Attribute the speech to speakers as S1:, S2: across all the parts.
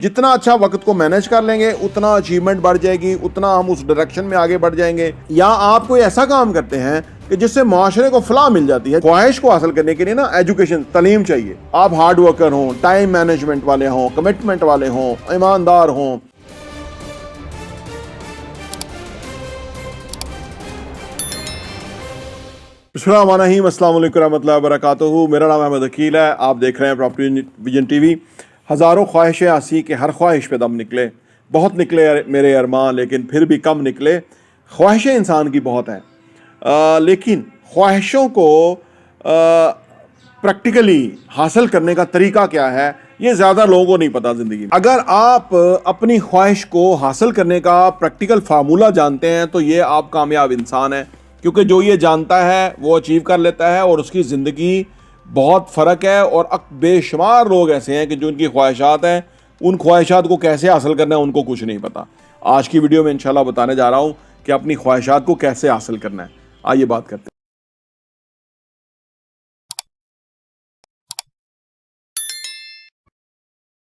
S1: جتنا اچھا وقت کو مینج کر لیں گے اتنا اچیومنٹ بڑھ جائے گی، اتنا ہم اس ڈائریکشن میں آگے بڑھ جائیں گے۔ یا آپ کوئی ایسا کام کرتے ہیں کہ جس سے معاشرے کو فلاح مل جاتی ہے۔ خواہش کو حاصل کرنے کے لیے نا ایجوکیشن، تعلیم چاہیے۔ آپ ہارڈ ورکر ہوں، ٹائم مینجمنٹ والے ہوں، کمٹمنٹ والے ہوں، ایماندار ہوں۔ بسم اللہ الرحمن الرحیم، السلام علیکم ورحمۃ اللہ وبرکاتہ۔ میرا نام احمد عقیل ہے، آپ دیکھ رہے ہیں پراپرٹی ویژن ٹی وی۔ ہزاروں خواہشیں ہنسی کہ ہر خواہش پہ دم نکلے، بہت نکلے میرے ارمان لیکن پھر بھی کم نکلے۔ خواہشیں انسان کی بہت ہیں، لیکن خواہشوں کو پریکٹیکلی حاصل کرنے کا طریقہ کیا ہے یہ زیادہ لوگوں کو نہیں پتا زندگی میں۔ اگر آپ اپنی خواہش کو حاصل کرنے کا پریکٹیکل فارمولہ جانتے ہیں تو یہ آپ کامیاب انسان ہیں، کیونکہ جو یہ جانتا ہے وہ اچیو کر لیتا ہے اور اس کی زندگی بہت فرق ہے۔ اور بے شمار لوگ ایسے ہیں کہ جو ان کی خواہشات ہیں، ان خواہشات کو کیسے حاصل کرنا ہے ان کو کچھ نہیں پتا۔ آج کی ویڈیو میں انشاءاللہ بتانے جا رہا ہوں کہ اپنی خواہشات کو کیسے حاصل کرنا ہے۔ آئیے بات کرتے ہیں۔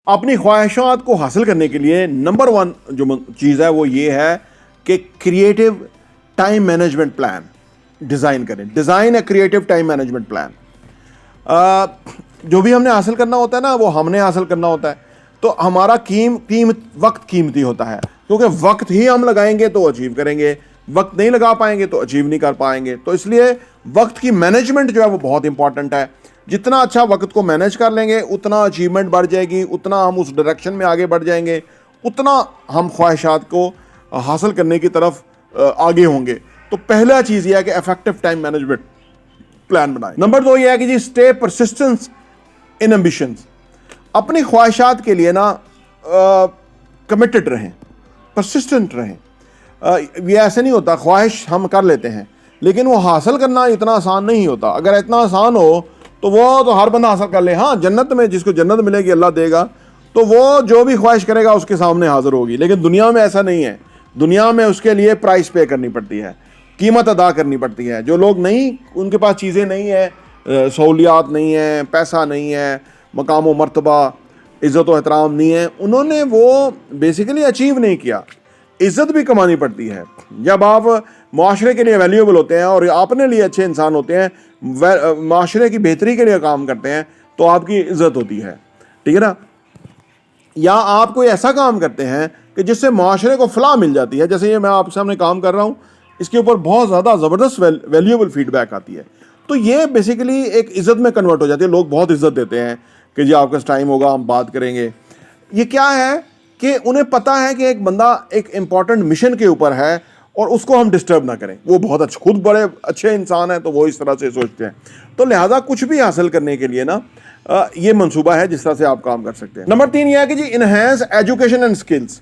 S1: اپنی خواہشات کو حاصل کرنے کے لیے نمبر 1 جو چیز ہے وہ یہ ہے کہ creative time management plan design کریں۔ Design a creative time management plan. جو بھی ہم نے حاصل کرنا ہوتا ہے نا وہ ہم نے حاصل کرنا ہوتا ہے، تو ہمارا وقت قیمتی ہوتا ہے، کیونکہ وقت ہی ہم لگائیں گے تو اچیو کریں گے، وقت نہیں لگا پائیں گے تو اچیو نہیں کر پائیں گے۔ تو اس لیے وقت کی مینجمنٹ جو ہے وہ بہت امپورٹنٹ ہے۔ جتنا اچھا وقت کو مینج کر لیں گے اتنا اچیومنٹ بڑھ جائے گی، اتنا ہم اس ڈائریکشن میں آگے بڑھ جائیں گے، اتنا ہم خواہشات کو حاصل کرنے کی طرف آگے ہوں گے۔ تو پہلا چیز یہ ہے کہ افیکٹو ٹائم مینجمنٹ پلان بنائیں۔ نمبر 2 یہ ہے کہ جی اسٹے پرسسٹنس ان ایمبیشنز۔ اپنی خواہشات کے لیے نا کمیٹڈ رہیں، پرسسٹنٹ رہیں۔ یہ ایسے نہیں ہوتا، خواہش ہم کر لیتے ہیں لیکن وہ حاصل کرنا اتنا آسان نہیں ہوتا۔ اگر اتنا آسان ہو تو وہ تو ہر بندہ حاصل کر لے۔ ہاں، جنت میں جس کو جنت ملے گی اللہ دے گا تو وہ جو بھی خواہش کرے گا اس کے سامنے حاضر ہوگی، لیکن دنیا میں ایسا نہیں ہے۔ دنیا میں اس کے لیے پرائس پے کرنی پڑتی ہے، قیمت ادا کرنی پڑتی ہے۔ جو لوگ نہیں، ان کے پاس چیزیں نہیں ہیں، سہولیات نہیں ہیں، پیسہ نہیں ہے، مقام و مرتبہ، عزت و احترام نہیں ہے، انہوں نے وہ بیسیکلی اچیو نہیں کیا۔ عزت بھی کمانی پڑتی ہے۔ جب آپ معاشرے کے لیے ویلیوبل ہوتے ہیں اور اپنے لیے اچھے انسان ہوتے ہیں، معاشرے کی بہتری کے لیے کام کرتے ہیں تو آپ کی عزت ہوتی ہے، ٹھیک ہے نا۔ یا آپ کوئی ایسا کام کرتے ہیں کہ جس سے معاشرے کو فلاح مل جاتی ہے، جیسے یہ میں آپ سامنے کام کر رہا ہوں، اس کے اوپر بہت زیادہ زبردست ویلیوبل فیڈ بیک آتی ہے، تو یہ بیسیکلی ایک عزت میں کنورٹ ہو جاتی ہے۔ لوگ بہت عزت دیتے ہیں کہ جی آپ کا ٹائم ہوگا ہم بات کریں گے۔ یہ کیا ہے کہ انہیں پتہ ہے کہ ایک بندہ ایک امپورٹنٹ مشن کے اوپر ہے اور اس کو ہم ڈسٹرب نہ کریں۔ وہ بہت خود بڑے اچھے انسان ہیں تو وہ اس طرح سے سوچتے ہیں، تو لہٰذا کچھ بھی حاصل کرنے کے لیے نا یہ منصوبہ ہے جس طرح سے آپ کام کر سکتے ہیں۔ نمبر 3 یہ ہے کہ جی انہینس ایجوکیشن اینڈ اسکلز۔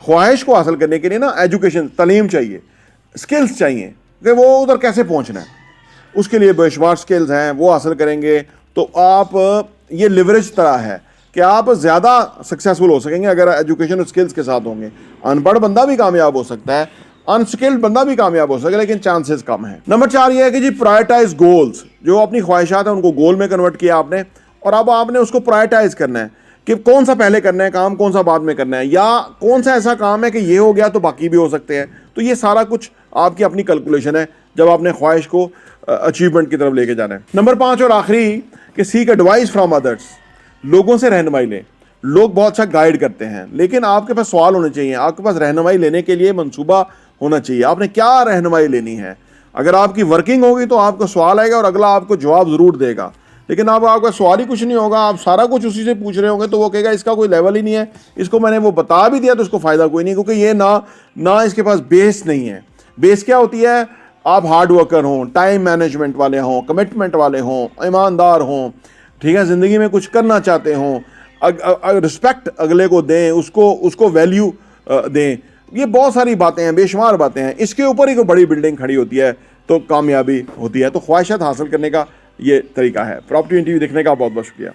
S1: خواہش کو حاصل کرنے کے لیے نا ایجوکیشن، تعلیم چاہیے، اسکلز چاہیے کہ وہ ادھر کیسے پہنچنا ہے۔ اس کے لیے بے شمار اسکلز ہیں، وہ حاصل کریں گے تو آپ یہ لیوریج طرح ہے کہ آپ زیادہ سکسیسفل ہو سکیں گے اگر ایجوکیشن اور اسکلز کے ساتھ ہوں گے۔ ان پڑھ بندہ بھی کامیاب ہو سکتا ہے، انسکلڈ بندہ بھی کامیاب ہو سکتا ہے، لیکن چانسز کم ہیں۔ نمبر 4 یہ ہے کہ جی پرائرٹائز گولز۔ جو اپنی خواہشات ہیں ان کو گول میں کنورٹ کیا آپ نے، اور اب آپ نے اس کو پرائرٹائز کرنا ہے کہ کون سا پہلے کرنا ہے کام، کون سا بعد میں کرنا ہے، یا کون سا ایسا کام ہے کہ یہ ہو گیا تو باقی بھی ہو سکتے ہیں۔ تو یہ سارا کچھ آپ کی اپنی کیلکولیشن ہے جب آپ نے خواہش کو اچیومنٹ کی طرف لے کے جانا ہے۔ نمبر 5 اور آخری کہ سیک ایڈوائس فرام ادرس۔ لوگوں سے رہنمائی لیں۔ لوگ بہت اچھا گائیڈ کرتے ہیں لیکن آپ کے پاس سوال ہونے چاہیے، آپ کے پاس رہنمائی لینے کے لیے منصوبہ ہونا چاہیے۔ آپ نے کیا رہنمائی لینی ہے؟ اگر آپ کی ورکنگ ہوگی تو آپ کو سوال آئے گا اور اگلا آپ کو جواب ضرور دے گا، لیکن آپ کا سوال ہی کچھ نہیں ہوگا، آپ سارا کچھ اسی سے پوچھ رہے ہوں گے تو وہ کہے گا اس کا کوئی لیول ہی نہیں ہے، اس کو میں نے وہ بتا بھی دیا تو اس کو فائدہ کوئی نہیں، کیونکہ یہ نہ اس کے پاس بیس نہیں ہے۔ بیس کیا ہوتی ہے؟ آپ ہارڈ ورکر ہوں، ٹائم مینجمنٹ والے ہوں، کمٹمنٹ والے ہوں، ایماندار ہوں، ٹھیک ہے، زندگی میں کچھ کرنا چاہتے ہوں، رسپیکٹ اگلے کو دیں، اس کو ویلیو دیں۔ یہ بہت ساری باتیں ہیں، بے شمار باتیں ہیں، اس کے اوپر ہی کوئی بڑی بلڈنگ کھڑی ہوتی ہے تو کامیابی ہوتی ہے۔ تو خواہشات حاصل کرنے کا یہ طریقہ ہے۔ پراپرٹی ٹی وی دیکھنے کا بہت بہت شکریہ۔